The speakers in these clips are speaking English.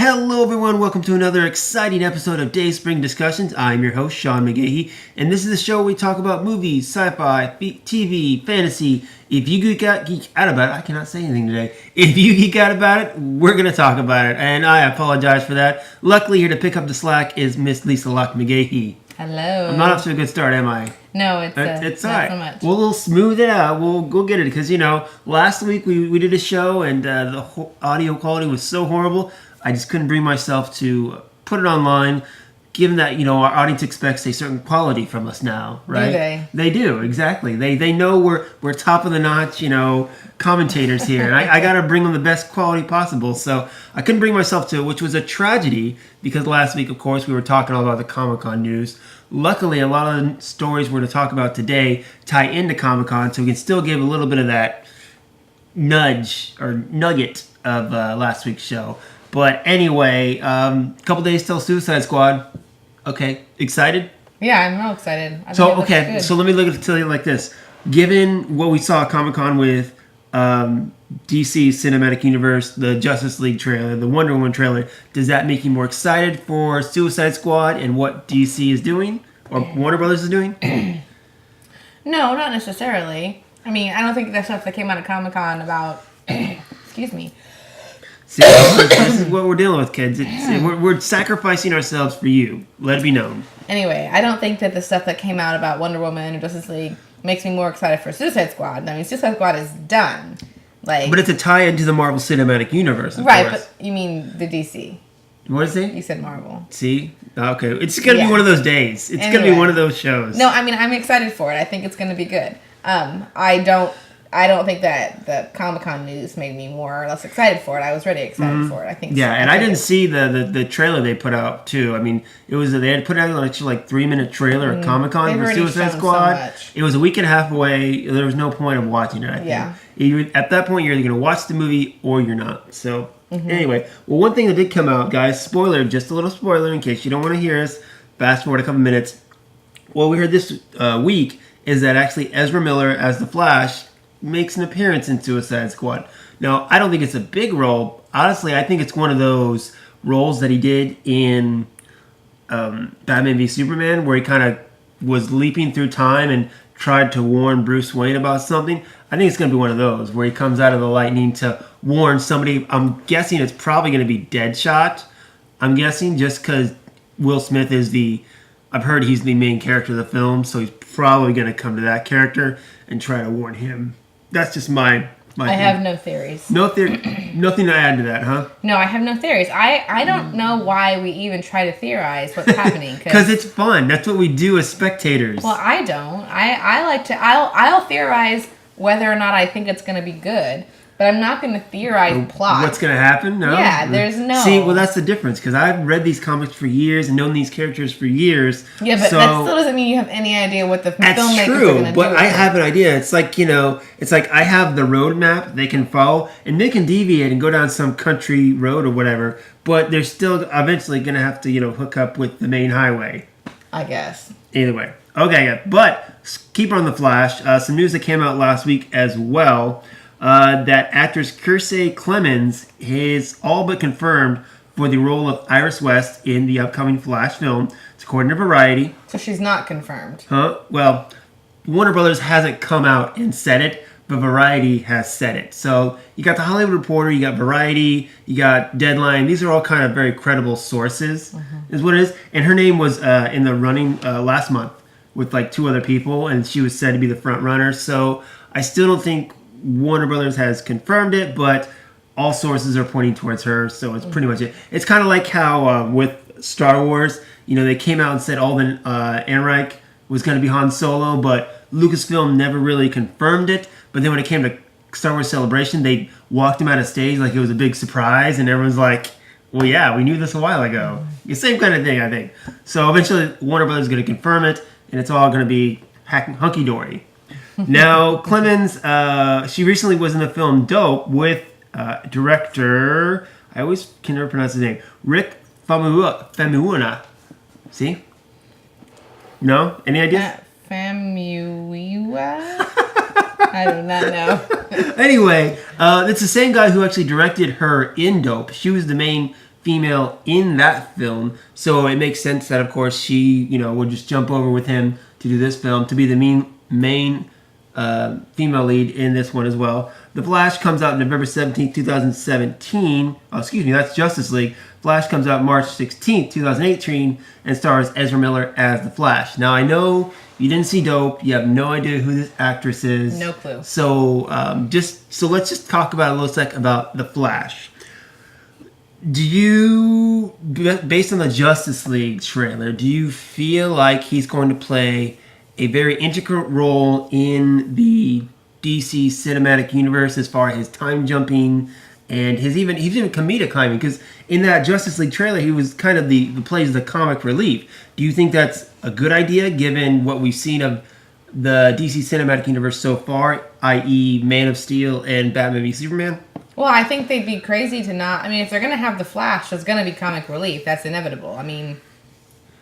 Hello everyone, welcome to another exciting episode of Dayspring Discussions. I'm your host, Sean McGahee, and this is the show where we talk about movies, sci-fi, TV, fantasy. If you geek out about it, I cannot say anything today. If you geek out about it, we're going to talk about it, and I apologize for that. Luckily, here to pick up the slack is Miss Lisa Locke McGahee. Hello. I'm not off to a good start, am I? No, it's all not right. so much. We'll smooth it out. We'll get it because last week we did a show and the audio quality was so horrible. I just couldn't bring myself to put it online, given that our audience expects a certain quality from us now, right? Do they? They do, exactly. They know we're top of the notch, commentators here, and I got to bring them the best quality possible. So I couldn't bring myself to it, which was a tragedy because last week, of course, we were talking all about the Comic-Con news. Luckily, a lot of the stories we're going to talk about today tie into Comic-Con, so we can still give a little bit of that nugget of last week's show. But anyway, couple days till Suicide Squad. Okay, excited? Yeah, I'm real excited. So let me tell you like this. Given what we saw at Comic-Con with DC Cinematic Universe, the Justice League trailer, the Wonder Woman trailer, does that make you more excited for Suicide Squad and what DC is doing? Or Warner Brothers is doing? No, not necessarily. I mean, I don't think the stuff that came out of Comic-Con about... excuse me. See, this is what we're dealing with, kids. We're sacrificing ourselves for you. Let it be known. Anyway, I don't think that the stuff that came out about Wonder Woman or Justice League makes me more excited for Suicide Squad. I mean, Suicide Squad is done. But it's a tie into the Marvel Cinematic Universe, of right, course. But you mean the DC. What is it? You said Marvel. See? Okay. It's going to be one of those days. It's going to be one of those shows. No, I mean, I'm excited for it. I think it's going to be good. I don't think that the Comic-Con news made me more or less excited for it. I was really excited for it. I think. Yeah, and I didn't see the trailer they put out too. I mean, they had put out like 3-minute trailer at Comic-Con for Suicide Squad. It was a week and a half away. There was no point of watching it. I think. At that point, you're either going to watch the movie or you're not. So anyway, one thing that did come out, guys. Spoiler, just a little spoiler in case you don't want to hear us. Fast forward a couple minutes. What we heard this week is that actually Ezra Miller as the Flash makes an appearance in Suicide Squad. Now, I don't think it's a big role. Honestly, I think it's one of those roles that he did in Batman v Superman, where he kind of was leaping through time and tried to warn Bruce Wayne about something. I think it's going to be one of those, where he comes out of the lightning to warn somebody. I'm guessing it's probably going to be Deadshot. I'm guessing just because Will Smith is I've heard he's the main character of the film, so he's probably going to come to that character and try to warn him. That's just my I have no theories. Nothing to add to that, huh? No, I have no theories. I don't know why we even try to theorize what's happening. Because it's fun. That's what we do as spectators. Well, I don't. I like to... I'll theorize whether or not I think it's going to be good. But I'm not going to theorize plot. What's going to happen? No. Yeah, there's no... See, well, that's the difference. Because I've read these comics for years and known these characters for years. Yeah, but that still doesn't mean you have any idea what the filmmakers are going to do. That's true, but I have an idea. It's like, it's like I have the roadmap they can follow. And they can deviate and go down some country road or whatever. But they're still eventually going to have to, hook up with the main highway. I guess. Either way. Okay, yeah. But keep on the Flash. Some news that came out last week as well. That actress Kiersey Clemons is all but confirmed for the role of Iris West in the upcoming Flash film. It's according to Variety. So she's not confirmed. Huh? Well, Warner Brothers hasn't come out and said it, but Variety has said it. So you got The Hollywood Reporter, you got Variety, you got Deadline. These are all kind of very credible sources, is what it is. And her name was in the running last month with like 2 other people, and she was said to be the front runner. So I still don't think Warner Brothers has confirmed it, but all sources are pointing towards her, so it's pretty much it. It's kind of like how with Star Wars, they came out and said Alden Ehrenreich was going to be Han Solo, but Lucasfilm never really confirmed it. But then when it came to Star Wars Celebration, they walked him out of stage like it was a big surprise, and everyone's like, well, yeah, we knew this a while ago. The same kind of thing, I think. So eventually Warner Brothers is going to confirm it, and it's all going to be hunky-dory. Now, Clemons, she recently was in the film Dope with director, I always can never pronounce his name, Rick Famuyiwa. See? No? Any ideas? Famuyiwa? I do not know. Anyway, it's the same guy who actually directed her in Dope. She was the main female in that film. So it makes sense that, of course, she, would just jump over with him to do this film, to be the main female lead in this one as well. The Flash comes out November 17th, 2017. Oh, excuse me, that's Justice League. Flash comes out March 16th, 2018, and stars Ezra Miller as the Flash. Now, I know you didn't see Dope. You have no idea who this actress is. No clue. So, let's just talk about a little sec about the Flash. Do you, based on the Justice League trailer, do you feel like he's going to play a very integral role in the DC cinematic universe as far as his time jumping and he's even comedic timing? Because in that Justice League trailer, he was kind of the plays the comic relief. Do you think that's a good idea given what we've seen of the DC cinematic universe so far, i.e., Man of Steel and Batman v Superman? Well, I think they'd be crazy to not. I mean, if they're going to have the Flash, there's going to be comic relief. That's inevitable. I mean,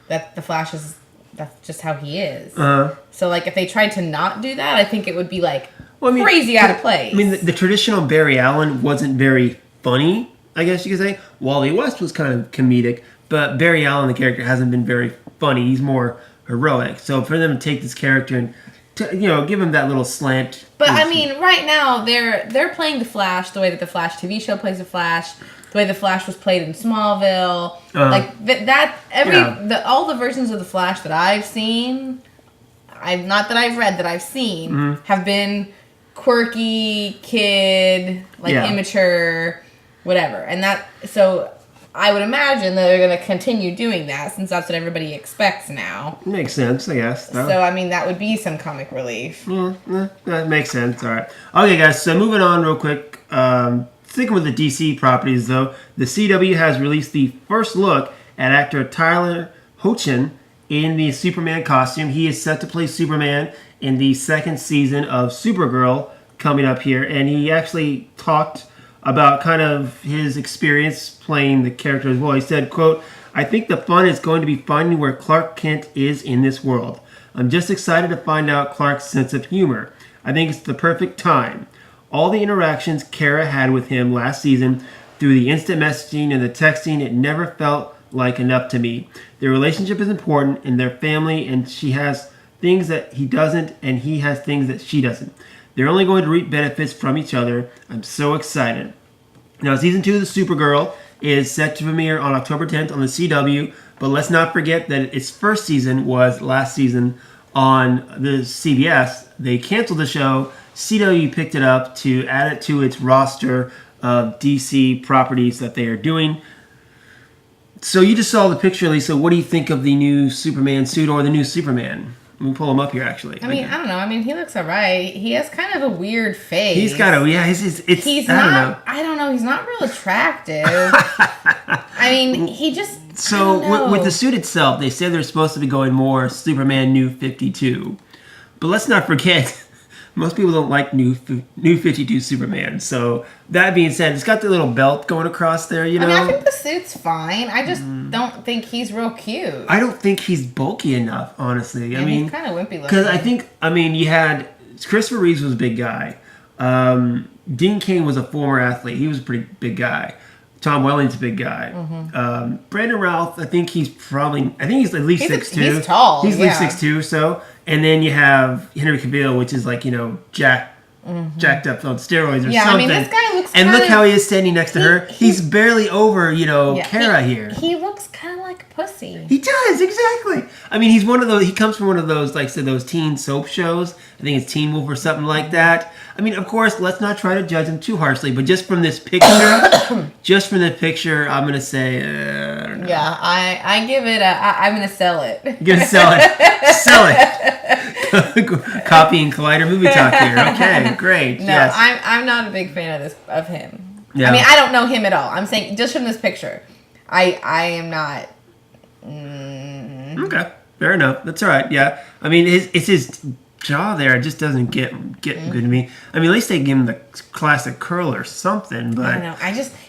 that the Flash is. That's just how he is. So, like, if they tried to not do that, I think it would be, like, crazy out of place. I mean, the traditional Barry Allen wasn't very funny, I guess you could say. Wally West was kind of comedic, but Barry Allen, the character, hasn't been very funny. He's more heroic. So, for them to take this character and, give him that little slant. But, I mean, right now, they're playing the Flash the way that the Flash TV show plays the Flash. The way the Flash was played in Smallville, all the versions of the Flash that I've seen, I've seen, have been quirky, kid, immature, whatever, and so I would imagine that they're going to continue doing that since that's what everybody expects now. Makes sense, I guess. No. So I mean, that would be some comic relief. That makes sense. All right, okay, guys. So moving on real quick. Sticking with the DC properties, though, the CW has released the first look at actor Tyler Hoechlin in the Superman costume. He is set to play Superman in the second season of Supergirl coming up here, and he actually talked about kind of his experience playing the character as well. He said, quote, "I think the fun is going to be finding where Clark Kent is in this world. I'm just excited to find out Clark's sense of humor. I think it's the perfect time. All the interactions Kara had with him last season through the instant messaging and the texting, it never felt like enough to me. Their relationship is important in their family, and she has things that he doesn't, and he has things that she doesn't. They're only going to reap benefits from each other. I'm so excited." Now, season 2 of the Supergirl is set to premiere on October 10th on the CW, but let's not forget that its first season was last season on the CBS. They canceled the show. CW picked it up to add it to its roster of DC properties that they are doing. So you just saw the picture, Lisa. What do you think of the new Superman suit or the new Superman? Let me pull him up here, actually. I mean, I don't know. I mean, he looks alright. He has kind of a weird face. He's got a, yeah, I don't know. He's not real attractive. I mean, he just, So with the suit itself, they said they're supposed to be going more Superman New 52. But let's not forget, most people don't like New 52 Superman. So that being said, it's got the little belt going across there, you know? I mean, I think the suit's fine. I just don't think he's real cute. I don't think he's bulky enough, honestly. I mean, he's kind of wimpy looking. Because you had Christopher Reeves was a big guy. Dean Cain was a former athlete. He was a pretty big guy. Tom Welling's a big guy. Brandon Routh, I think he's at least 6'2". He's tall. He's at least 6'2", so. And then you have Henry Cavill, which is like, jacked up on steroids or something. I mean, this guy looks and look how he is standing next to her. He's barely over, Kara here. He looks kind of like a pussy. He does, exactly. I mean, he comes from one of those, like I said, those teen soap shows. I think it's Teen Wolf or something like that. I mean, of course, let's not try to judge him too harshly, but just from this picture, I'm going to say, I don't know. Yeah, I give it I'm going to sell it. You're going to sell it. Sell it. Copy and Collider movie talk here. Okay, great. No, yes. I'm not a big fan of him. Yeah. I mean, I don't know him at all. I'm saying just from this picture, I am not. Okay, fair enough. That's all right. Yeah, I mean, it's his jaw there. It just doesn't get good to me. I mean, at least they give him the classic curl or something. But I don't know.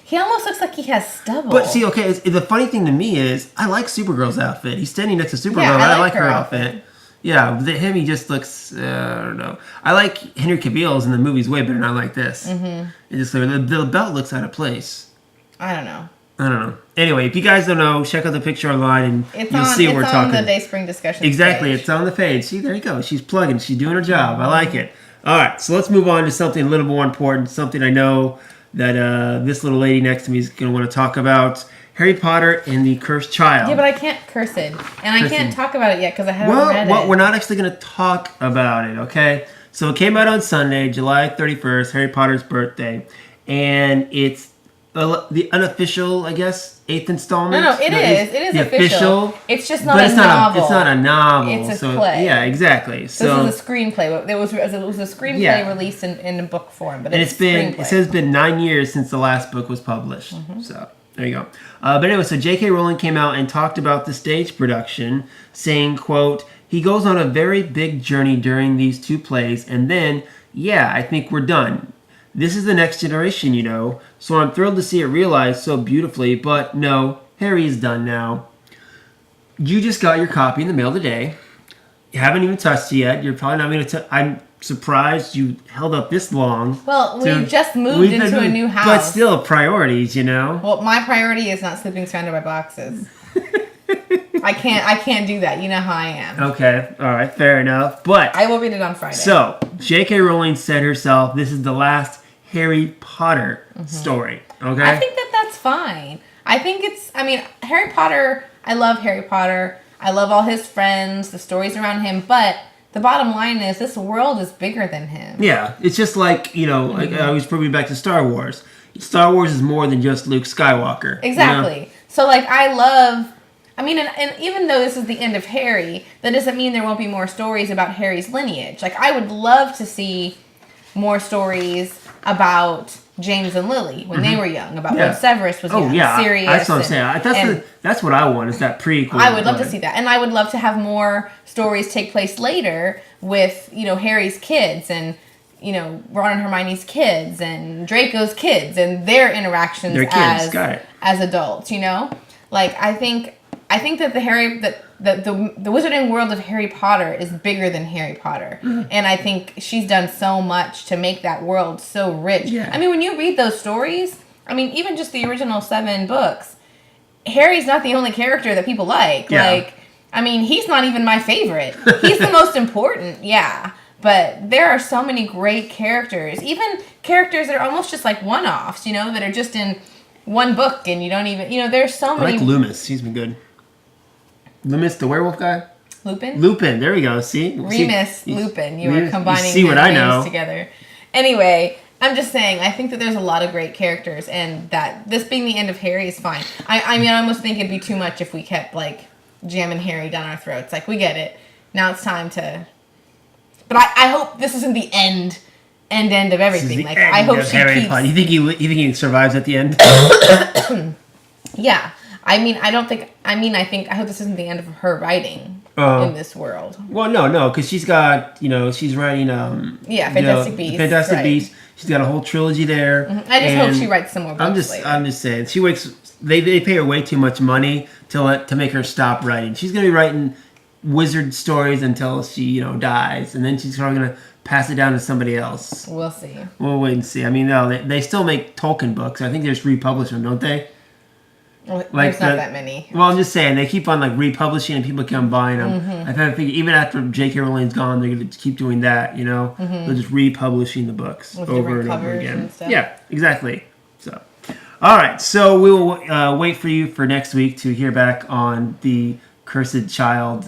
He almost looks like he has stubble. But see, okay, the funny thing to me is I like Supergirl's outfit. He's standing next to Supergirl. Yeah, I like her outfit. Yeah, him, he just looks, I don't know. I like Henry Cavill's in the movies way better than I like this. It just, the belt looks out of place. I don't know. I don't know. Anyway, if you guys don't know, check out the picture online and you'll see what we're talking. It's on the Dayspring discussion. Exactly, page. It's on the page. See, there you go. She's plugging. She's doing her job. I like it. All right, so let's move on to something a little more important. Something I know that this little lady next to me is going to want to talk about. Harry Potter and the Cursed Child. Yeah, but I can't curse it. And I can't talk about it yet because I haven't read it. Well, we're not actually going to talk about it, okay? So it came out on Sunday, July 31st, Harry Potter's birthday. And it's the unofficial, I guess, 8th installment. No, it is. It is official. It's just not a novel. It's not a novel. It's a play. Yeah, exactly. So this is a screenplay. It was a screenplay released in book form, but it says it's been 9 years since the last book was published. So there you go. But anyway, so J.K. Rowling came out and talked about the stage production, saying, quote, "He goes on a very big journey during these 2 plays, and then, I think we're done. This is the next generation, you know, so I'm thrilled to see it realized so beautifully, but no, Harry is done now." You just got your copy in the mail today. You haven't even touched it yet. You're probably not going to I'm surprised you held up this long. Well, we just moved into a new house. But still, priorities, you know? Well, my priority is not sleeping surrounded by boxes. I can't do that. You know how I am. Okay, all right, fair enough. But I will read it on Friday. So, J.K. Rowling said herself, this is the last Harry Potter story. Okay, I think that's fine. Harry Potter. I love Harry Potter. I love all his friends, the stories around him. But the bottom line is, this world is bigger than him. Yeah, it's just like I always bring it back to Star Wars. Star Wars is more than just Luke Skywalker. Exactly. You know? So I love. And even though this is the end of Harry, that doesn't mean there won't be more stories about Harry's lineage. I would love to see more stories about James and Lily when they were young, about when Severus was young, Sirius. That's what I'm saying. That's what I want, is that prequel. I would love to see that. And I would love to have more stories take place later with, Harry's kids and, Ron and Hermione's kids and Draco's kids and their interactions as adults, I think that the wizarding world of Harry Potter is bigger than Harry Potter. And I think she's done so much to make that world so rich. Yeah. When you read those stories, even just the original 7 books, Harry's not the only character that people like. Yeah. He's not even my favorite. He's the most important, but there are so many great characters, even characters that are almost just like one-offs, that are just in one book and you don't even, there's so many. I like Loomis. He's been good. Loomis, the werewolf guy? Lupin, there we go. See? Remus, Lupin. You were combining the names together. Anyway, I'm just saying, I think that there's a lot of great characters, and that this being the end of Harry is fine. I almost think it'd be too much if we kept, jamming Harry down our throats. We get it. Now it's time to... But I hope this isn't the end of everything. I hope she Harry keeps... Potter. You think he survives at the end? Yeah. I hope this isn't the end of her writing in this world. Well, no, because she's got, she's writing... Fantastic Beasts. Fantastic Beasts. She's got a whole trilogy there. I just hope she writes some more books later. I'm just saying. They pay her way too much money to make her stop writing. She's going to be writing wizard stories until she, dies. And then she's probably going to pass it down to somebody else. We'll see. We'll wait and see. They still make Tolkien books. I think they just republish them, don't they? Well, there's not that many. Well, I'm just saying, they keep on republishing and people keep buying them. I think even after J.K. Rowling's gone, they're going to keep doing that, They're just republishing the books with over and over again. And stuff. Yeah, exactly. So, all right. So we will wait for you for next week to hear back on the Cursed Child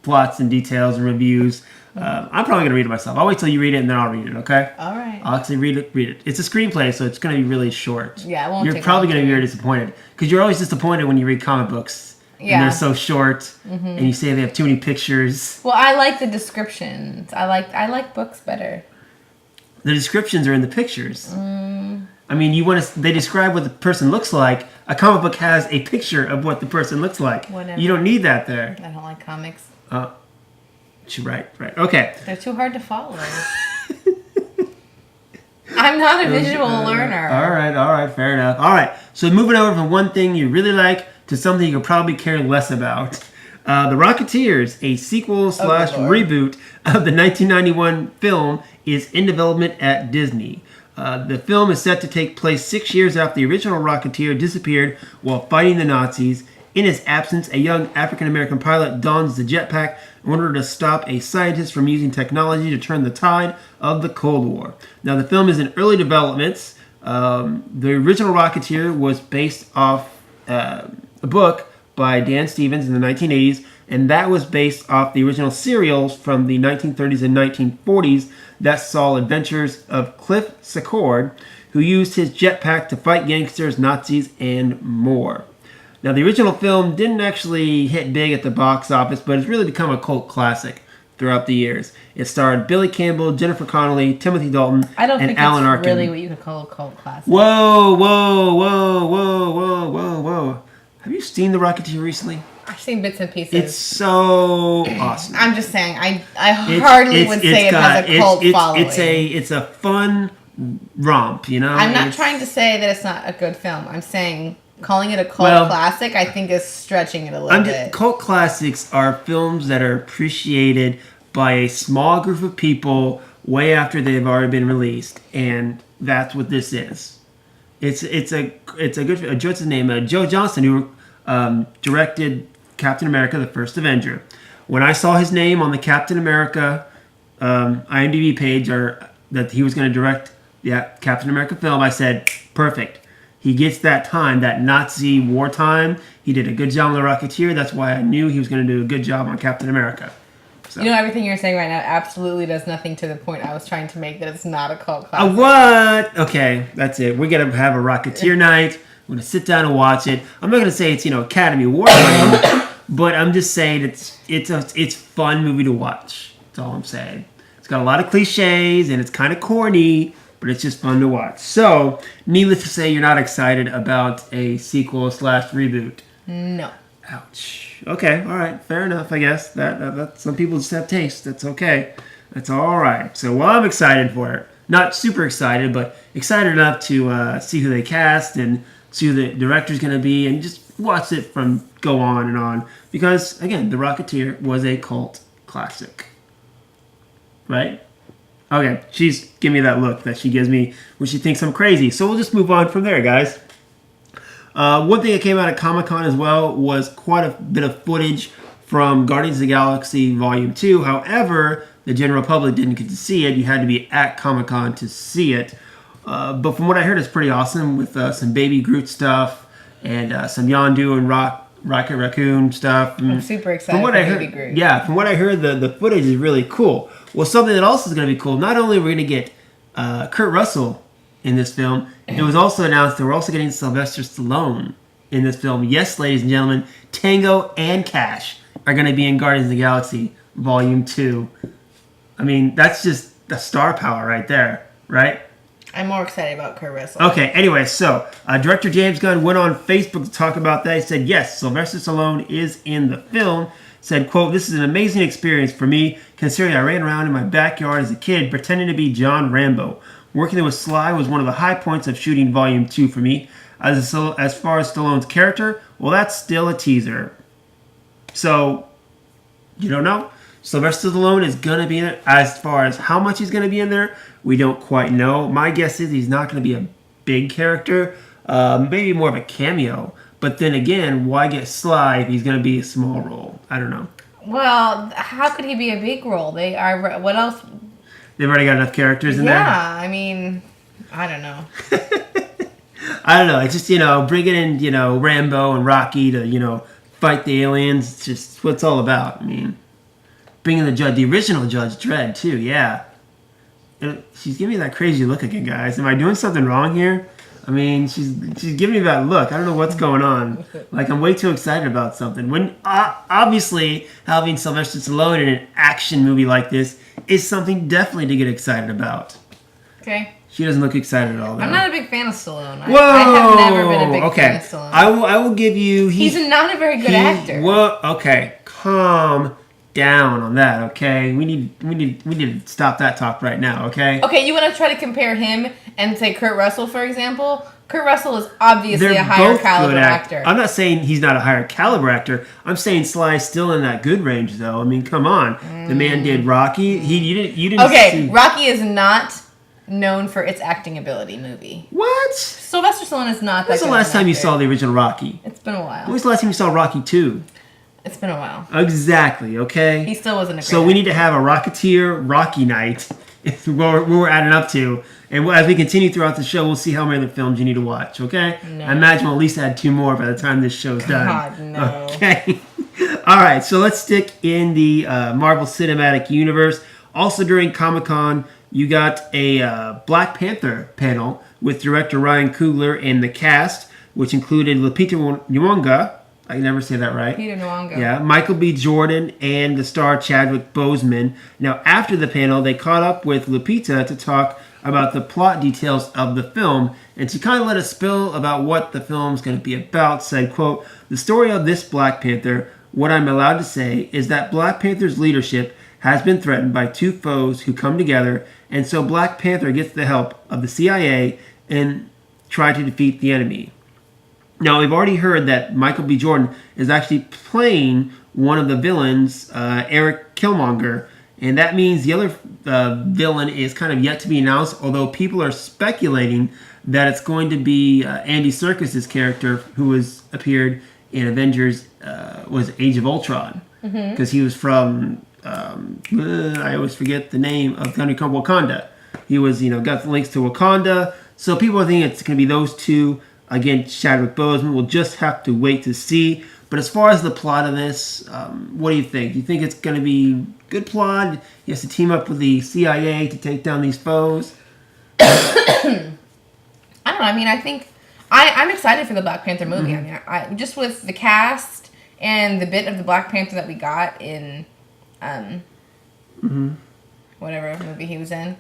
plots and details and reviews. I'm probably going to read it myself. I'll wait till you read it and then I'll read it, okay? All right. I'll actually read it. It's a screenplay, so it's going to be really short. Yeah, it won't You're probably going to be very disappointed. Because you're always disappointed when you read comic books. Yeah. And they're so short. And you say they have too many pictures. Well, I like the descriptions. I like books better. The descriptions are in the pictures. They describe what the person looks like. A comic book has a picture of what the person looks like. Whatever. You don't need that there. I don't like comics. Right. Okay. They're too hard to follow. I'm not a visual learner. All right, fair enough. All right, so moving over from one thing you really like to something you could probably care less about. The Rocketeers, a sequel / reboot of the 1991 film, is in development at Disney. The film is set to take place 6 years after the original Rocketeer disappeared while fighting the Nazis. In his absence, a young African-American pilot dons the jetpack in order to stop a scientist from using technology to turn the tide of the Cold War. Now, the film is in early developments. The original Rocketeer was based off a book by Dan Stevens in the 1980s, and that was based off the original serials from the 1930s and 1940s that saw adventures of Cliff Secord, who used his jetpack to fight gangsters, Nazis, and more. Now, the original film didn't actually hit big at the box office, but it's really become a cult classic throughout the years. It starred Billy Campbell, Jennifer Connelly, Timothy Dalton, I don't and think Alan it's Arkin. really what you could call a cult classic. Whoa, whoa, whoa, whoa, whoa, whoa, whoa. Have you seen The Rocketeer recently? I've seen bits and pieces. It's so awesome. I'm just saying, I hardly would say it has a cult following. It's a fun romp, you know? I'm not trying to say that it's not a good film. I'm saying calling it a cult classic, I think, is stretching it a little bit. Cult classics are films that are appreciated by a small group of people way after they've already been released, and that's what this is. It's a good what's his name? Joe Johnston, who directed Captain America: The First Avenger. When I saw his name on the Captain America IMDb page, or that he was going to direct the Captain America film, I said, perfect. He gets that time, that Nazi wartime. He did a good job on The Rocketeer. That's why I knew he was going to do a good job on Captain America. So. You know, everything you're saying right now absolutely does nothing to the point I was trying to make, that it's not a cult classic. What? Okay, that's it. We're going to have a Rocketeer night. We're going to sit down and watch it. I'm not going to say it's, Academy Award winning, but I'm just saying it's fun movie to watch. That's all I'm saying. It's got a lot of cliches, and it's kind of corny, but it's just fun to watch. So, needless to say, you're not excited about a sequel/reboot. No. Ouch. Okay, all right, fair enough, I guess. That some people just have taste. That's okay. That's all right. So, I'm excited for it. Not super excited, but excited enough to see who they cast and see who the director's going to be, and just watch it from go on and on. Because, again, The Rocketeer was a cult classic. Right? Okay, she's giving me that look that she gives me when she thinks I'm crazy. So we'll just move on from there, guys. One thing that came out of Comic-Con as well was quite a bit of footage from Guardians of the Galaxy Volume 2. However, the general public didn't get to see it. You had to be at Comic-Con to see it. But from what I heard, it's pretty awesome with some Baby Groot stuff and some Yondu and Rocket Raccoon stuff. I'm super excited for Baby Groot. Yeah, from what I heard, the footage is really cool. Well, something that also is going to be cool, not only are we going to get Kurt Russell in this film, it was also announced that we're also getting Sylvester Stallone in this film. Yes, ladies and gentlemen, Tango and Cash are going to be in Guardians of the Galaxy Volume 2. I mean, that's just the star power right there, right? I'm more excited about Kurt Russell. Okay, anyway, so director James Gunn went on Facebook to talk about that. He said, yes, Sylvester Stallone is in the film. Said, quote, this is an amazing experience for me, considering I ran around in my backyard as a kid pretending to be John Rambo. Working with Sly was one of the high points of shooting Volume 2 for me. As far as Stallone's character, well, that's still a teaser. So, you don't know? Sylvester Stallone is going to be in it. As far as how much he's going to be in there, we don't quite know. My guess is he's not going to be a big character. Maybe more of a cameo. But then again, why get Sly if he's going to be a small role? I don't know. Well, how could he be a big role? They are. What else? They've already got enough characters in there? Yeah, I mean, I don't know. I don't know. It's just, bringing in, Rambo and Rocky to, fight the aliens. It's just what it's all about. I mean, bringing the original Judge Dredd, too, yeah. She's giving me that crazy look again, guys. Am I doing something wrong here? I mean, she's giving me that look. I don't know what's going on. Like, I'm way too excited about something. When obviously, having Sylvester Stallone in an action movie like this is something definitely to get excited about. Okay. She doesn't look excited at all, though. I'm not a big fan of Stallone. Whoa! I have never been a big fan of Stallone. I will give you... He's not a very good actor. Well, okay. Calm down on that, okay? We need to stop that talk right now, okay? Okay, you want to try to compare him and say Kurt Russell, for example? Kurt Russell is obviously a higher caliber actor. I'm not saying he's not a higher caliber actor. I'm saying Sly's still in that good range, though. I mean, come on. The man did Rocky. You didn't Okay, Rocky is not known for its acting ability movie. What? Sylvester Stallone is not that When's the last time you saw the original Rocky? It's been a while. When was the last time you saw Rocky 2? It's been a while. Exactly, okay? He still wasn't a great So we need to have a Rocketeer Rocky night where we're adding up to. And as we continue throughout the show, we'll see how many other films you need to watch, okay? No. I imagine we'll at least add 2 more by the time this show's done. God, no. Okay. All right, so let's stick in the Marvel Cinematic Universe. Also during Comic-Con, you got a Black Panther panel with director Ryan Coogler and the cast, which included Lupita Nyong'o. I can never say that right. Peter Nwanga. Yeah, Michael B. Jordan and the star Chadwick Boseman. Now, after the panel, they caught up with Lupita to talk about the plot details of the film, and she kind of let us spill about what the film's going to be about. Said, quote, "The story of this Black Panther, what I'm allowed to say, is that Black Panther's leadership has been threatened by 2 foes who come together, and so Black Panther gets the help of the CIA and try to defeat the enemy." Now, we've already heard that Michael B. Jordan is actually playing one of the villains, Eric Killmonger, and that means the other villain is kind of yet to be announced, although people are speculating that it's going to be Andy Serkis' character, who has appeared in Avengers, was Age of Ultron, because he was from, I always forget the name of the country called Wakanda. He was, got the links to Wakanda, so people are thinking it's going to be those 2. Again, Chadwick Boseman. We'll just have to wait to see. But as far as the plot of this, what do you think? Do you think it's going to be good plot? He has to team up with the CIA to take down these foes? I don't know. I mean, I think I'm excited for the Black Panther movie. Mm-hmm. I mean, just with the cast and the bit of the Black Panther that we got in whatever movie he was in.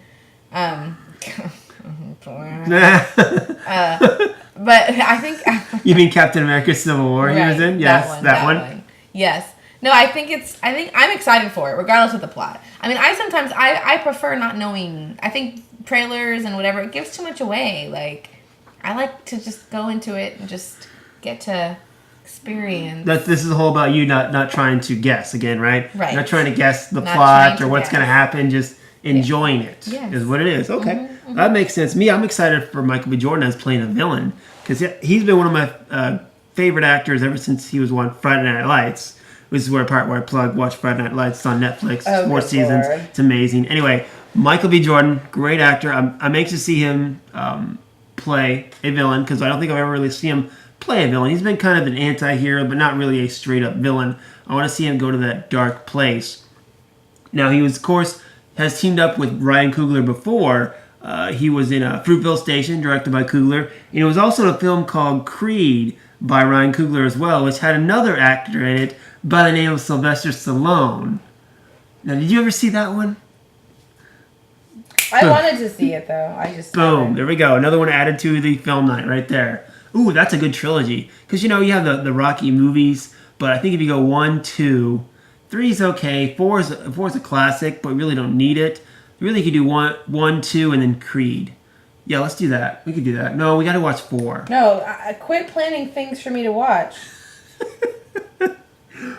But I think you mean Captain America: Civil War? Right, he was in, yes, that one. Yes. No, I think I'm excited for it, regardless of the plot. I mean, I prefer not knowing. I think trailers and whatever, it gives too much away. Like, I like to just go into it and just get to experience. This is the whole about you not trying to guess again, right? Right. Not trying to guess the plot or what's going to happen. Just enjoying it is what it is. Okay, that makes sense. I'm excited for Michael B. Jordan as playing a villain because he's been one of my favorite actors ever since he was on Friday Night Lights. This is where I plug watch Friday Night Lights. It's on Netflix. 4 seasons. Lord. It's amazing. Anyway, Michael B. Jordan, great actor. I'm anxious to see him play a villain because I don't think I've ever really seen him play a villain. He's been kind of an anti-hero, but not really a straight-up villain. I want to see him go to that dark place. Now, he was, of course, has teamed up with Ryan Coogler before. He was in Fruitville Station, directed by Coogler. And it was also a film called Creed by Ryan Coogler as well, which had another actor in it by the name of Sylvester Stallone. Now, did you ever see that one? I wanted to see it, though. I just... Boom. There we go. Another one added to the film night right there. Ooh, that's a good trilogy. Because, you have the Rocky movies, but I think if you go 1, 2... 3's okay. 4 is a classic, but we really don't need it. You really could do 1, 2, and then Creed. Yeah, let's do that. We could do that. No, we got to watch 4. No, I quit planning things for me to watch.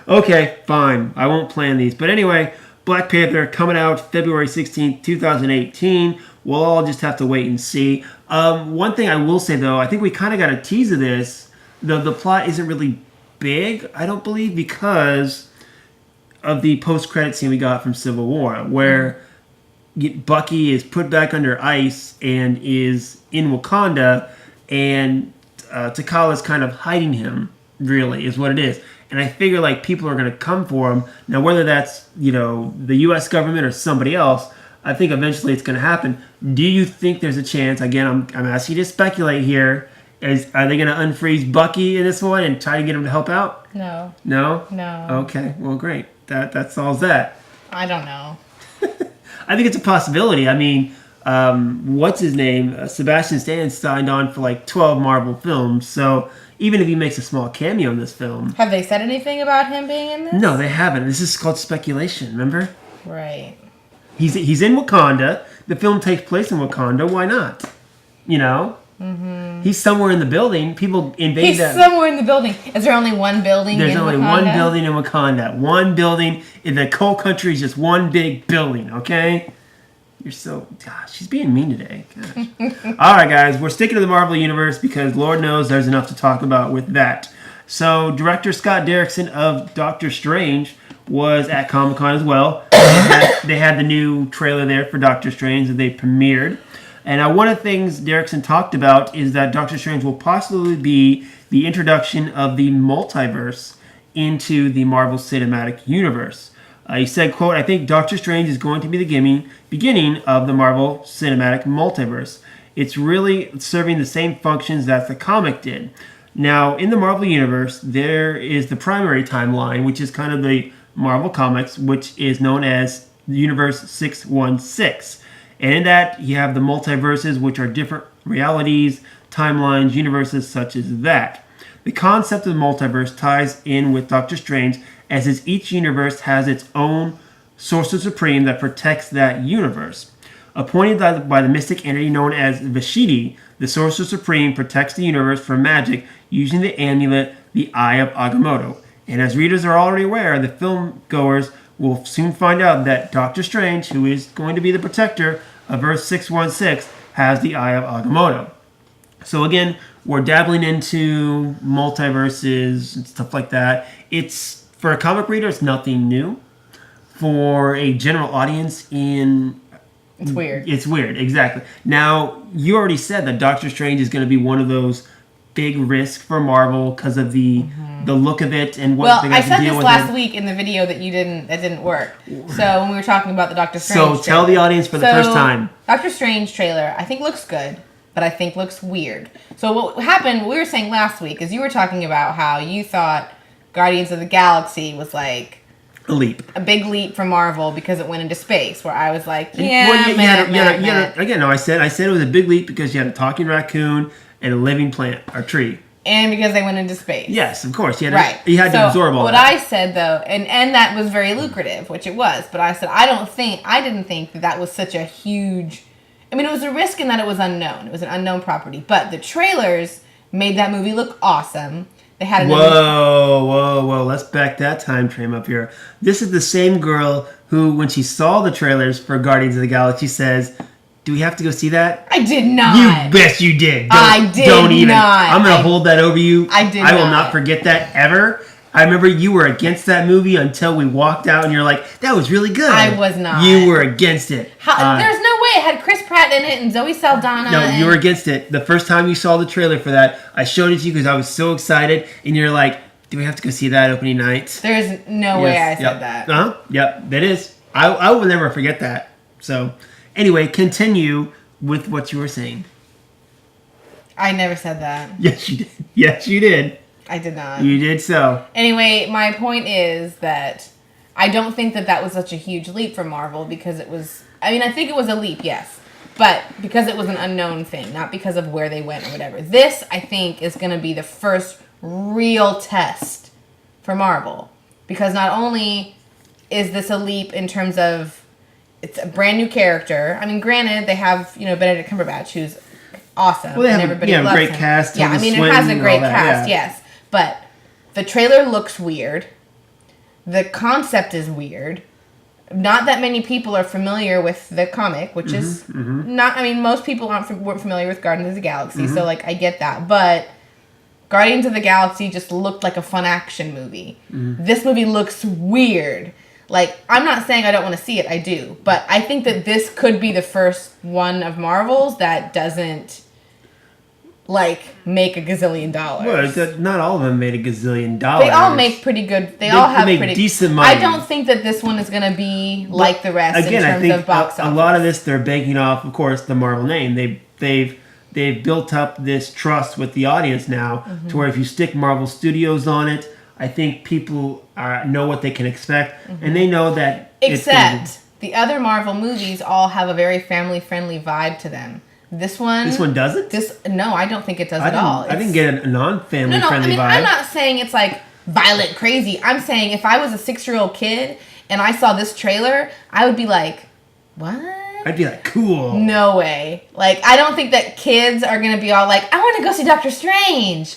Okay, fine. I won't plan these. But anyway, Black Panther coming out February 16th, 2018. We'll all just have to wait and see. One thing I will say, though, I think we kind of got a tease of this. The plot isn't really big, I don't believe, because of the post-credit scene we got from Civil War, where Bucky is put back under ice and is in Wakanda, and T'Challa's kind of hiding him, really, is what it is. And I figure, people are going to come for him. Now, whether that's, the U.S. government or somebody else, I think eventually it's going to happen. Do you think there's a chance, again, I'm asking you to speculate here, are they going to unfreeze Bucky in this one and try to get him to help out? No. No? No. Okay, well, great. That solves that. I don't know. I think it's a possibility. I mean, what's his name? Sebastian Stan signed on for 12 Marvel films, so even if he makes a small cameo in this film... Have they said anything about him being in this? No, they haven't. This is called speculation, remember? Right. He's in Wakanda. The film takes place in Wakanda. Why not? Mm-hmm. He's somewhere in the building. People invade that. He's somewhere in the building. Is there only one building There's only one building in Wakanda. One building. In the whole country is just one big building, okay? You're so... Gosh, she's being mean today. Gosh. All right, guys. We're sticking to the Marvel Universe because Lord knows there's enough to talk about with that. So, director Scott Derrickson of Doctor Strange was at Comic-Con as well. They had the new trailer there for Doctor Strange that they premiered. And one of the things Derrickson talked about is that Doctor Strange will possibly be the introduction of the multiverse into the Marvel Cinematic Universe. He said, quote, "I think Doctor Strange is going to be the beginning of the Marvel Cinematic Multiverse. It's really serving the same functions that the comic did. Now, in the Marvel Universe, there is the primary timeline, which is kind of the Marvel Comics, which is known as Universe 616. And in that, you have the multiverses, which are different realities, timelines, universes such as that. The concept of the multiverse ties in with Doctor Strange, as each universe has its own Sorcerer Supreme that protects that universe. Appointed by the mystic entity known as Vashidi, the Sorcerer Supreme protects the universe from magic using the amulet, the Eye of Agamotto. And as readers are already aware, the film goers will soon find out that Doctor Strange, who is going to be the protector of Earth 616, has the Eye of Agamotto. So again, we're dabbling into multiverses and stuff like that. It's, for a comic reader, it's nothing new. For a general audience, it's weird. It's weird, exactly. Now, you already said that Doctor Strange is going to be one of those big risks for Marvel because of the look of it and what they got to deal with. Well, I said this last week in the video that didn't work. So when we were talking about the Doctor Strange So tell the audience for the first time. Doctor Strange trailer, I think looks good, but I think looks weird. So what happened, we were saying last week, is you were talking about how you thought Guardians of the Galaxy was like a big leap for Marvel because it went into space. Where I was like, again, no, I said it was a big leap because you had a talking raccoon and a living plant or tree, and because they went into space. Yes, of course, you had to absorb all that. What I said though, and that was very lucrative, which it was. But I said I didn't think that was such a huge. I mean, it was a risk in that it was unknown. It was an unknown property, but the trailers made that movie look awesome. They had whoa! Let's back that time frame up here. This is the same girl who, when she saw the trailers for Guardians of the Galaxy, says, "Do we have to go see that?" I did not. You bet you did. I did not. I'm gonna hold that over you. I will not forget that ever. I remember you were against that movie until we walked out, and you're like, "That was really good." I was not. You were against it. There's no way. It had Chris Pratt in it and Zoe Saldana. No, you were against it. The first time you saw the trailer for that, I showed it to you because I was so excited, and you're like, "Do we have to go see that opening night?" There's no way I said that. Yep, that is. I will never forget that. So, anyway, continue with what you were saying. I never said that. Yes, you did. Yes, you did. I did not. You did so. Anyway, my point is that I don't think that was such a huge leap for Marvel because it was... I mean, I think it was a leap, yes. But because it was an unknown thing, not because of where they went or whatever. This, I think, is going to be the first real test for Marvel. Because not only is this a leap in terms of... It's a brand new character. I mean, granted, they have, Benedict Cumberbatch, who's awesome. Well, they have everybody a loves great him. cast. Yeah, I mean, it has a great cast, yes. But the trailer looks weird. The concept is weird. Not that many people are familiar with the comic, which is not... I mean, most people weren't familiar with Guardians of the Galaxy, so, I get that. But Guardians of the Galaxy just looked like a fun action movie. This movie looks weird. I'm not saying I don't want to see it. I do. But I think that this could be the first one of Marvel's that doesn't... make a gazillion dollars. Well, not all of them made a gazillion dollars. They all make pretty good. They all have pretty decent money. I don't think that this one is going to be like the rest in terms of box office. A lot of this they're banking off, of course, the Marvel name. They've built up this trust with the audience now to where if you stick Marvel Studios on it, I think people know what they can expect, and they know that. Except the other Marvel movies all have a very family-friendly vibe to them. This one doesn't? No, I don't think it does at all. I didn't get a non-family friendly vibe. I'm not saying it's violent crazy. I'm saying if I was a 6-year-old kid and I saw this trailer, I would be like, what? I'd be like, cool. No way. I don't think that kids are going to be all like, I want to go see Doctor Strange.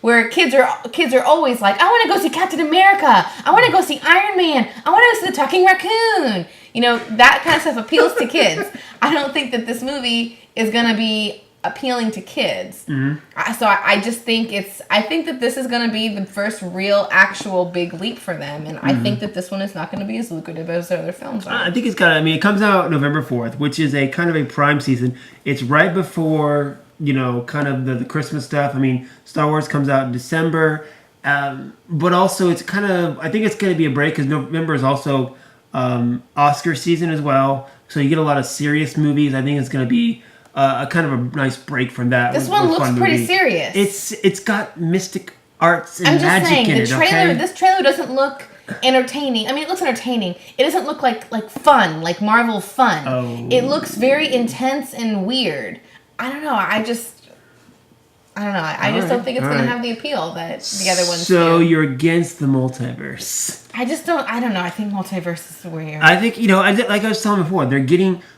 Where kids are always like, I want to go see Captain America. I want to go see Iron Man. I want to go see the Talking Raccoon. that kind of stuff appeals to kids. I don't think that this movie is going to be appealing to kids. So I just think I think that this is going to be the first real actual big leap for them, and I think that this one is not going to be as lucrative as their other films are. I think it's got. I mean, it comes out November 4th, which is a kind of a prime season. It's right before kind of the Christmas stuff. I mean, Star Wars comes out in December, but also it's kind of. I think it's going to be a break because November is also Oscar season as well. So you get a lot of serious movies. I think it's going to be a kind of a nice break from that. This one looks pretty serious. It's got mystic arts and magic in it. This trailer doesn't look entertaining. I mean, it looks entertaining. It doesn't look like fun, like Marvel fun. Oh. It looks very intense and weird. I don't know. I just don't think it's going to have the appeal that the other ones do. So you're against the multiverse. I don't know. I think multiverse is weird. I think, like I was telling before,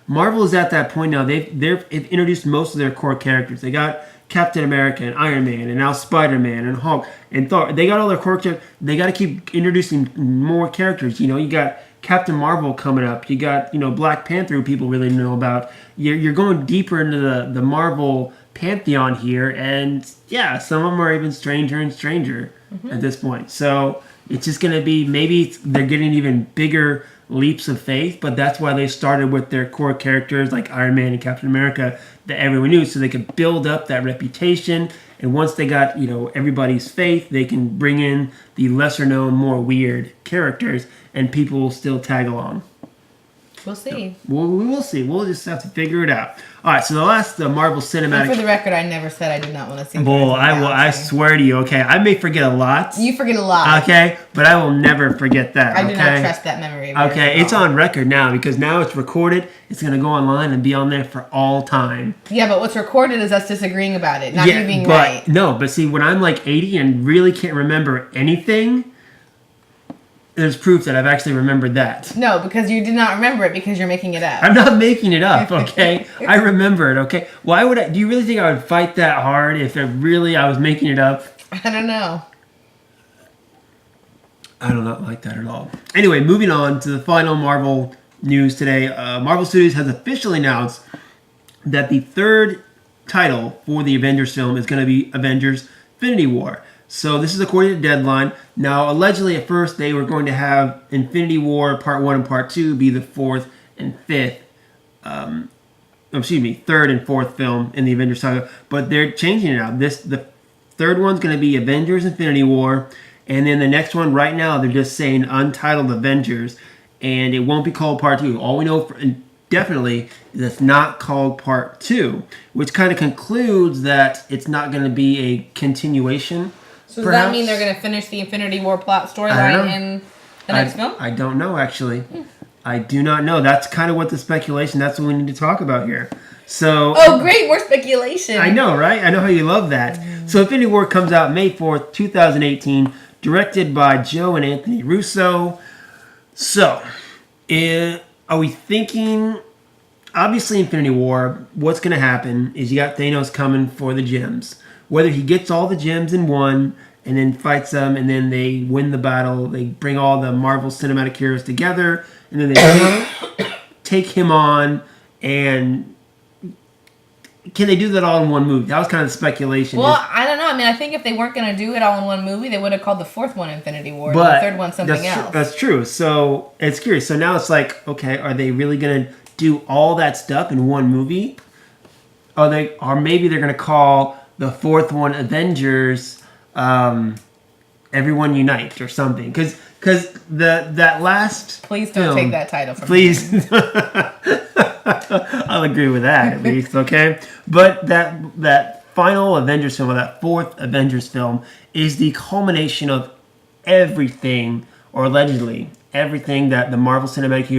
Marvel is at that point now. They've introduced most of their core characters. They got Captain America and Iron Man and now Spider-Man and Hulk and Thor. They got all their core characters. They got to keep introducing more characters. You got Captain Marvel coming up. You got, Black Panther, who people really know about. You're going deeper into the Marvel pantheon here, and yeah, some of them are even stranger and stranger at this point. So it's just going to be, maybe they're getting even bigger leaps of faith, but that's why they started with their core characters like Iron Man and Captain America that everyone knew, so they could build up that reputation. And once they got everybody's faith, they can bring in the lesser known, more weird characters, and people will still tag along. We'll see. We will see. We'll just have to figure it out. All right, so the Marvel Cinematic... And for the record, I never said I did not want to see Bull, I swear to you, okay? I may forget a lot. You forget a lot. Okay? But I will never forget that, I do not trust that memory of yours. Okay, it's on record now because now it's recorded. It's going to go online and be on there for all time. Yeah, but what's recorded is us disagreeing about it, not you being right. No, but see, when I'm like 80 and really can't remember anything... There's proof that I've actually remembered that. No, because you did not remember it because you're making it up. I'm not making it up, okay? I remember it, okay? Why would do you really think I would fight that hard if I was making it up? I don't know. I do not like that at all. Anyway, moving on to the final Marvel news today. Marvel Studios has officially announced that the third title for the Avengers film is going to be Avengers Infinity War. So this is according to Deadline. Now, allegedly, at first, they were going to have Infinity War Part 1 and Part 2 be the third and fourth film in the Avengers saga. But they're changing it now. The third one's going to be Avengers Infinity War. And then the next one, right now, they're just saying Untitled Avengers. And it won't be called Part 2. All we know definitely is it's not called Part 2. Which kind of concludes that it's not going to be a continuation. So does that mean they're going to finish the Infinity War plot storyline in the next film? I don't know, actually. I do not know. That's kind of what the speculation, that's what we need to talk about here. So. Oh, great. More speculation. I know, right? I know how you love that. So Infinity War comes out May 4th, 2018, directed by Joe and Anthony Russo. So, are we thinking... Obviously, Infinity War, what's going to happen is you got Thanos coming for the gems. Whether he gets all the gems in one and then fights them and then they win the battle, they bring all the Marvel Cinematic heroes together and then they take him on, and can they do that all in one movie? That was kind of speculation. Well, I don't know. I mean, I think if they weren't going to do it all in one movie, they would have called the fourth one Infinity War and the third one something else. That's true. So it's curious. So now it's like, okay, are they really going to do all that stuff in one movie? Or maybe they're going to call the fourth one Avengers Everyone Unite or something. Because that last Please don't take that title from please. I'll agree with that at least, okay? But that final Avengers film, or that fourth Avengers film, is the culmination of everything, or allegedly everything, that the Marvel Cinematic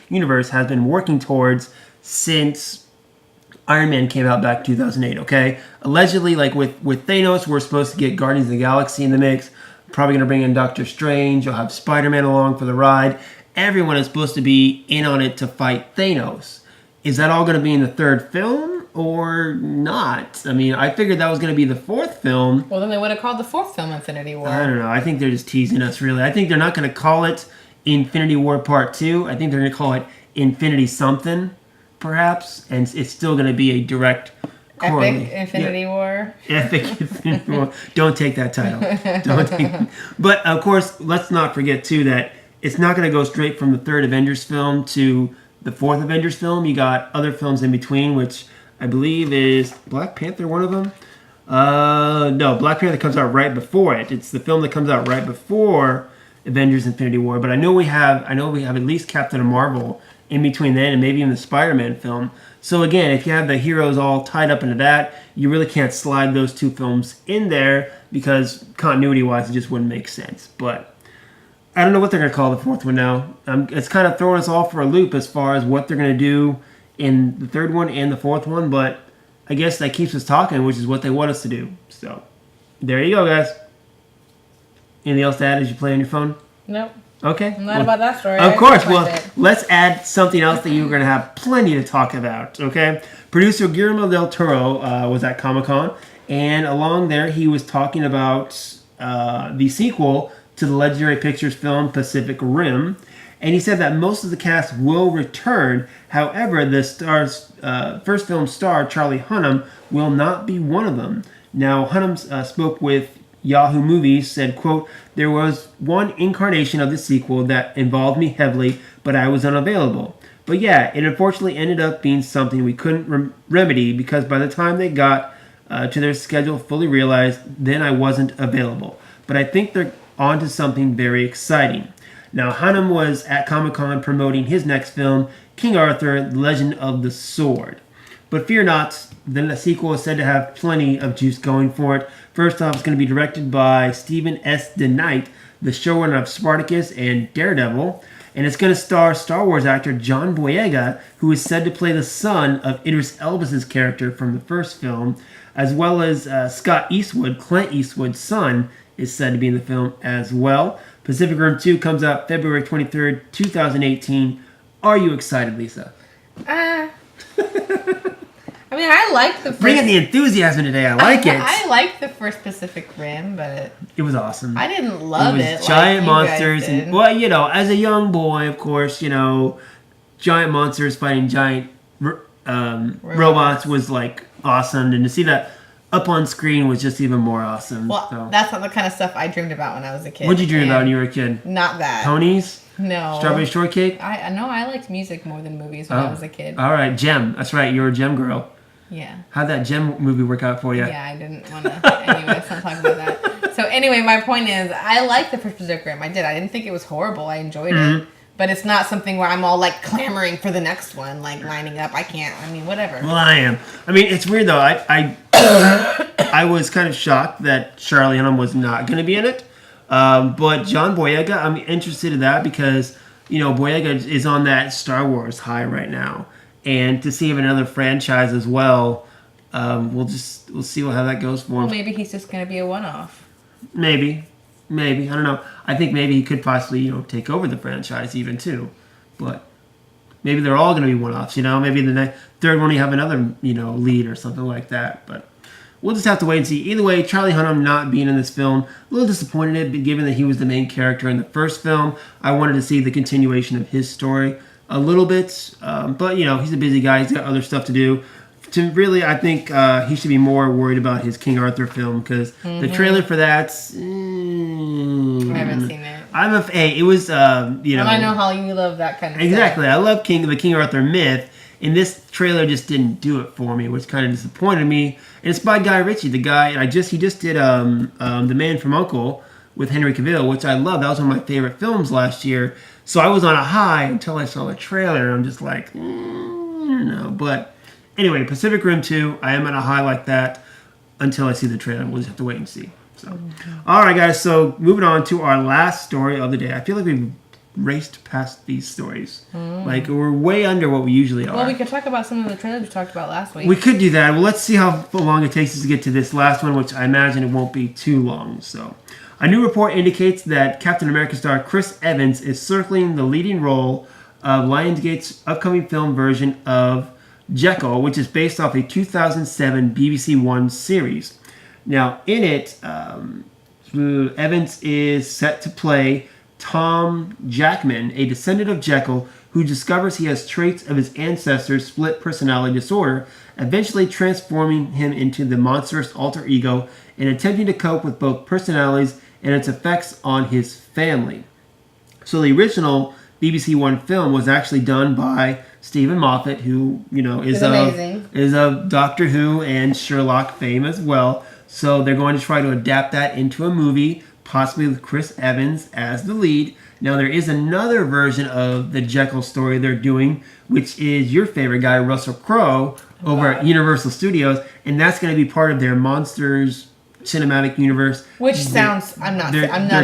Universe has been working towards since Iron Man came out back in 2008, okay? Allegedly, like with Thanos, we're supposed to get Guardians of the Galaxy in the mix. Probably going to bring in Doctor Strange. You'll have Spider-Man along for the ride. Everyone is supposed to be in on it to fight Thanos. Is that all going to be in the third film or not? I mean, I figured that was going to be the fourth film. Well, then they would have called the fourth film Infinity War. I don't know. I think they're just teasing us, really. I think they're not going to call it Infinity War Part 2. I think they're going to call it Infinity something, perhaps, and it's still going to be a direct Epic Infinity War. Epic Infinity War. Don't take that title. Don't take. But of course, let's not forget too that it's not going to go straight from the third Avengers film to the fourth Avengers film. You got other films in between, which I believe is Black Panther one of them. No, Black Panther comes out right before it. It's the film that comes out right before Avengers Infinity War. But I know we have at least Captain Marvel in between then, and maybe even the Spider-Man film. So again, if you have the heroes all tied up into that, you really can't slide those two films in there because continuity-wise, it just wouldn't make sense. But I don't know what they're going to call the fourth one now. It's kind of throwing us all for a loop as far as what they're going to do in the third one and the fourth one. But I guess that keeps us talking, which is what they want us to do. So there you go, guys. Anything else to add as you play on your phone? Nope. Okay. I'm not about that story. Of course. Well, let's add something else that you're going to have plenty to talk about. Okay. Producer Guillermo del Toro was at Comic-Con, and along there he was talking about the sequel to the Legendary Pictures film Pacific Rim, and he said that most of the cast will return. However, the star's first film star Charlie Hunnam will not be one of them. Now, Hunnam spoke with Yahoo Movies, said, quote, "There was one incarnation of the sequel that involved me heavily, but I was unavailable. But yeah, it unfortunately ended up being something we couldn't remedy because by the time they got to their schedule fully realized, then I wasn't available. But I think they're on to something very exciting." Now, Hunnam was at Comic-Con promoting his next film, King Arthur, The Legend of the Sword. But fear not, the sequel is said to have plenty of juice going for it. First off, it's going to be directed by Stephen S. DeKnight, the showrunner of Spartacus and Daredevil. And it's going to star Star Wars actor John Boyega, who is said to play the son of Idris Elba's character from the first film, as well as Scott Eastwood, Clint Eastwood's son, is said to be in the film as well. Pacific Rim 2 comes out February 23rd, 2018. Are you excited, Lisa? I mean, I like the first... Bring in the enthusiasm today. I like it. I liked the first Pacific Rim, but... It was awesome. I didn't love it. It was giant monsters. And, well, you know, as a young boy, of course, you know, giant monsters fighting giant robots was, like, awesome. And to see that up on screen was just even more awesome. Well, so. That's not the kind of stuff I dreamed about when I was a kid. What did you dream about when you were a kid? Not that. Ponies? No. Strawberry shortcake? I liked music more than movies when I was a kid. All right, Gem. That's right. You were a Gem girl. Yeah. How'd that Gem movie work out for you? Yeah, I didn't want to. Anyway, let's not talk about that. So anyway, my point is, I liked the first Pacific Rim. I did. I didn't think it was horrible. I enjoyed it. But it's not something where I'm all, like, clamoring for the next one, like, lining up. I can't. I mean, whatever. Well, I am. I mean, it's weird, though. I was kind of shocked that Charlie Hunnam was not going to be in it. But John Boyega, I'm interested in that because, you know, Boyega is on that Star Wars high right now. And to see him in another franchise as well, we'll see how that goes for him. Well, maybe he's just going to be a one-off. Maybe. I don't know. I think maybe he could possibly, you know, take over the franchise even too. But maybe they're all going to be one-offs, you know. Maybe the third one you have another, you know, lead or something like that. But we'll just have to wait and see. Either way, Charlie Hunnam not being in this film, a little disappointed given that he was the main character in the first film. I wanted to see the continuation of his story a little bit. But, you know, he's a busy guy. He's got other stuff to do. I think he should be more worried about his King Arthur film because the trailer for that's... I haven't seen it. It was, you know... And I know how you love that kind of exactly. stuff. I love the King Arthur myth, and this trailer just didn't do it for me, which kind of disappointed me. And it's by Guy Ritchie, the guy... And he just did The Man from U.N.C.L.E. with Henry Cavill, which I love. That was one of my favorite films last year. So I was on a high until I saw the trailer, and I'm just like, no. But... Anyway, Pacific Rim 2, I am at a high like that until I see the trailer. We'll just have to wait and see. So, all right, guys. So, moving on to our last story of the day. I feel like we've raced past these stories. Like, we're way under what we usually are. Well, we could talk about some of the trailers we talked about last week. We could do that. Well, let's see how long it takes us to get to this last one, which I imagine it won't be too long. So, a new report indicates that Captain America star Chris Evans is circling the leading role of Lionsgate's upcoming film version of Jekyll, which is based off a 2007 BBC One series. Now, in it, Evans is set to play Tom Jackman, a descendant of Jekyll, who discovers he has traits of his ancestors' split personality disorder, eventually transforming him into the monstrous alter ego and attempting to cope with both personalities and its effects on his family. So the original BBC One film was actually done by Stephen Moffat, who is of Doctor Who and Sherlock fame as well. So they're going to try to adapt that into a movie, possibly with Chris Evans as the lead. Now there is another version of the Jekyll story they're doing, which is your favorite guy, Russell Crowe, over at Universal Studios, and that's going to be part of their Monsters cinematic universe. Which sounds, I'm not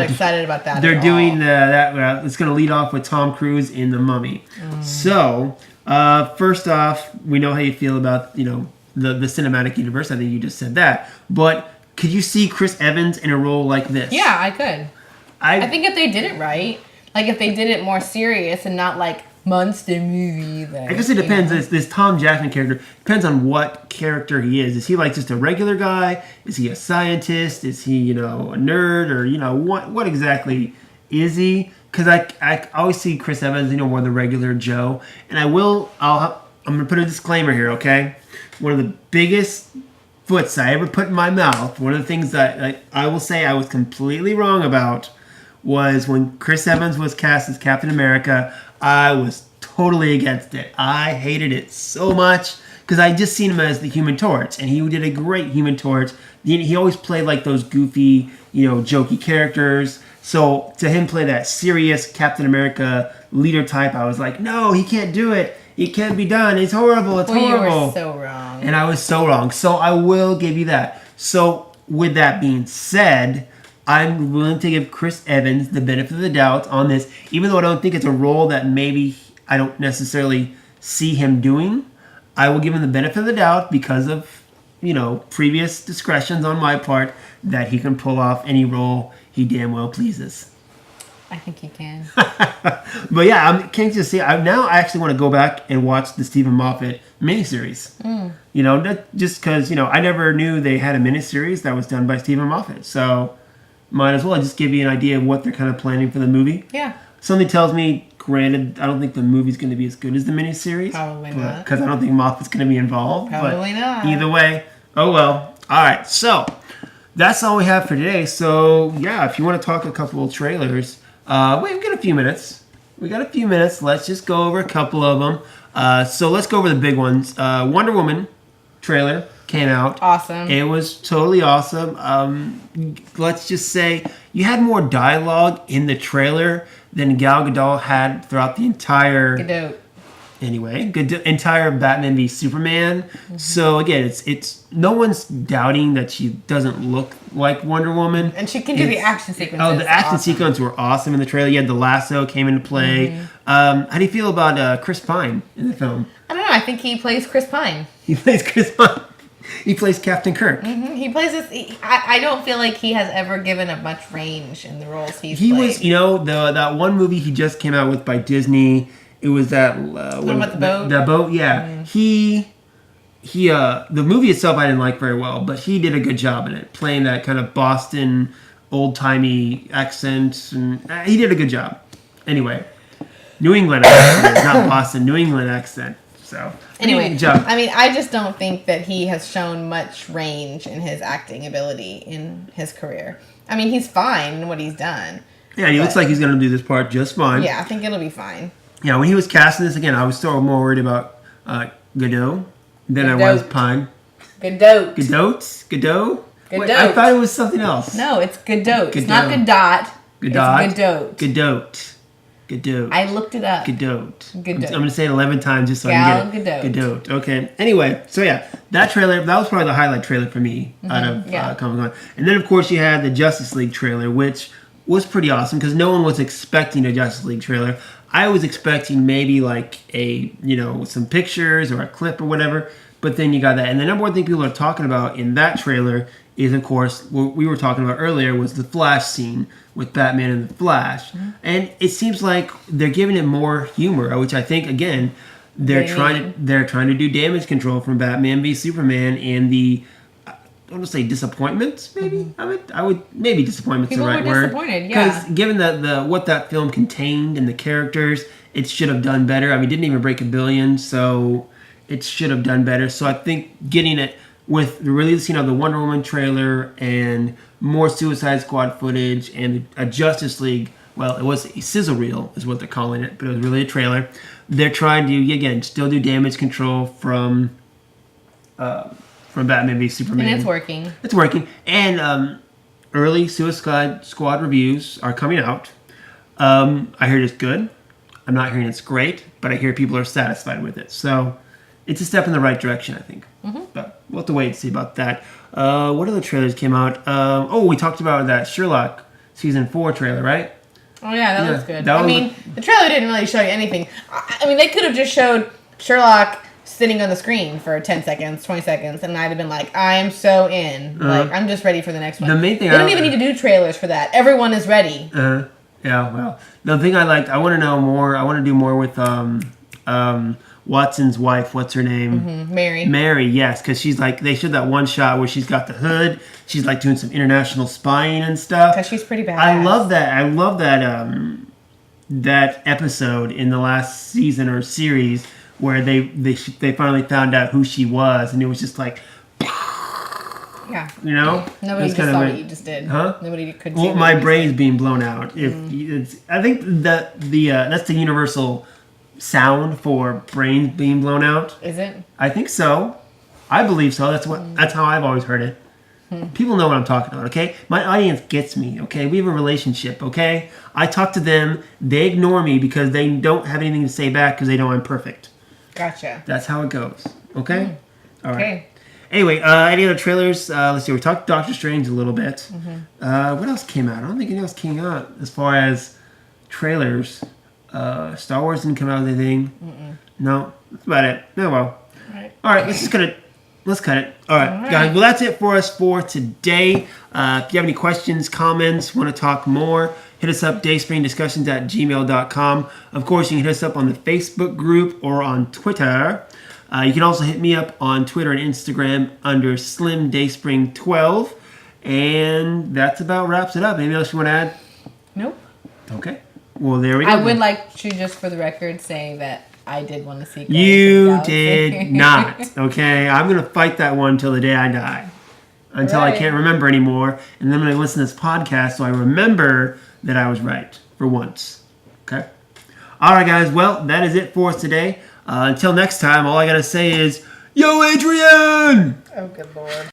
excited about that. They're doing that. It's going to lead off with Tom Cruise in The Mummy. So first off, we know how you feel about the cinematic universe. I think you just said that. But could you see Chris Evans in a role like this? Yeah, I could. I think if they did it right, like if they did it more serious and not like monster movie. Like, I guess it depends. This Tom Jackson character depends on what character he is. Is he like just a regular guy? Is he a scientist? Is he a nerd? Or what exactly is he? Because I always see Chris Evans more the regular Joe. And I'm gonna put a disclaimer here, okay? One of the biggest foots I ever put in my mouth. One of the things that I will say I was completely wrong about was when Chris Evans was cast as Captain America. I was totally against it. I hated it so much because I just seen him as the Human Torch, and he did a great Human Torch. He always played like those goofy, jokey characters. So to him play that serious Captain America leader type, I was like, no, he can't do it. It can't be done. It's horrible. It's horrible. You were so wrong. And I was so wrong. So I will give you that. So with that being said, I'm willing to give Chris Evans the benefit of the doubt on this, even though I don't think it's a role that maybe I don't necessarily see him doing. I will give him the benefit of the doubt because of, previous discretions on my part that he can pull off any role he damn well pleases. I think he can. But yeah, I can't just say. I actually want to go back and watch the Stephen Moffat miniseries. Just because I never knew they had a miniseries that was done by Stephen Moffat. So might as well just give you an idea of what they're kind of planning for the movie. Yeah. Something tells me, granted, I don't think the movie's going to be as good as the miniseries. Probably not. Because I don't think Moffat's going to be involved. Probably not. Either way, oh well. All right, so that's all we have for today. So yeah, if you want to talk a couple of trailers, we've got a few minutes. Let's just go over a couple of them. So let's go over the big ones. Wonder Woman trailer came out. Awesome. It was totally awesome. Let's just say you had more dialogue in the trailer than Gal Gadot had throughout the entire entire Batman v Superman. Mm-hmm. So again, it's no one's doubting that she doesn't look like Wonder Woman, and she can do the action sequences. Oh, the action sequences were awesome in the trailer. You had the lasso came into play. Mm-hmm. How do you feel about Chris Pine in the film? I don't know. I think he plays Chris Pine. He plays Chris Pine. He plays Captain Kirk. Mm-hmm. He plays this. I don't feel like he has ever given up much range in the roles he's played. He was, that one movie he just came out with by Disney. It was that. What about the boat? That boat, yeah. Mm-hmm. He the movie itself I didn't like very well, but he did a good job in it, playing that kind of Boston old timey accent, and he did a good job. Anyway, New England accent, not Boston, New England accent. So anyway, I mean, I just don't think that he has shown much range in his acting ability in his career. I mean, he's fine in what he's done. Yeah, he looks like he's going to do this part just fine. Yeah, I think it'll be fine. Yeah, when he was casting this, again, I was still more worried about Godot than I was Pine. Godot. Godot? Wait, I thought it was something else. No, it's Godot. It's not Godot. It's Godot. Godot. I looked it up. Godot. I'm going to say it 11 times just so I can get it. Godot. Okay. Anyway, so yeah, that trailer, that was probably the highlight trailer for me out of Comic-Con. And then, of course, you had the Justice League trailer, which was pretty awesome because no one was expecting a Justice League trailer. I was expecting maybe like some pictures or a clip or whatever, but then you got that. And the number one thing people are talking about in that trailer is, of course, what we were talking about earlier was the Flash scene with Batman and the Flash. Mm-hmm. And it seems like they're giving it more humor, which I think, again, they're trying to do damage control from Batman v Superman and the I don't want to say disappointments, maybe. I would maybe disappointment's People the right were word. disappointed, yeah. Because given the what that film contained and the characters, it should have done better. I mean, it didn't even break $1 billion, so it should have done better. So I think getting it with the releasing of the Wonder Woman trailer and more Suicide Squad footage and a Justice League, well, it was a sizzle reel is what they're calling it, but it was really a trailer. They're trying to, again, still do damage control from Batman v Superman. And it's working. It's working. And early Suicide Squad reviews are coming out. I heard it's good. I'm not hearing it's great, but I hear people are satisfied with it. So it's a step in the right direction, I think. But we'll have to wait and see about that. What other trailers came out? We talked about that Sherlock Season 4 trailer, right? Oh, yeah, that looks good. The trailer didn't really show you anything. I mean, they could have just showed Sherlock sitting on the screen for 10 seconds, 20 seconds, and I'd have been like, I'm so in. Like, I'm just ready for the next one. The main thing they don't even need to do trailers for that. Everyone is ready. Yeah, well, the thing I liked, I want to know more. I want to do more with Watson's wife. What's her name? Mary. Mary, yes, because she's like, they showed that one shot where she's got the hood. She's like doing some international spying and stuff. Because she's pretty badass. I love that. I love that. That episode in the last season or series where they finally found out who she was, and it was just like, yeah, you know, nobody just saw what you just did. Huh? Nobody could. Well, my brain's being blown out. I think that that's the universal sound for brains being blown out. Is it? I think so. I believe so. That's how I've always heard it. People know what I'm talking about, okay? My audience gets me, okay? We have a relationship, okay? I talk to them. They ignore me because they don't have anything to say back because they know I'm perfect. Gotcha. That's how it goes, okay? All right. Okay. Anyway, any other trailers? Let's see. We talked Doctor Strange a little bit. What else came out? I don't think anything else came out as far as trailers. Star Wars didn't come out with anything. No, that's about it. Oh, well. All right, let's just cut it. Let's cut it. All right, guys. Well, that's it for us for today. If you have any questions, comments, want to talk more, hit us up, dayspringdiscussions@gmail.com. Of course, you can hit us up on the Facebook group or on Twitter. You can also hit me up on Twitter and Instagram under SlimDayspring12. And that's about wraps it up. Anything else you want to add? Nope. Okay. Well, there we go. I would like to, just for the record, say that I did want to see Galaxy You did not. Okay? I'm going to fight that one till the day I die. Until I can't remember anymore. And then I'm going to listen to this podcast so I remember that I was right for once. Okay? All right, guys. Well, that is it for us today. Until next time, all I got to say is, Yo, Adrian! Oh, good Lord.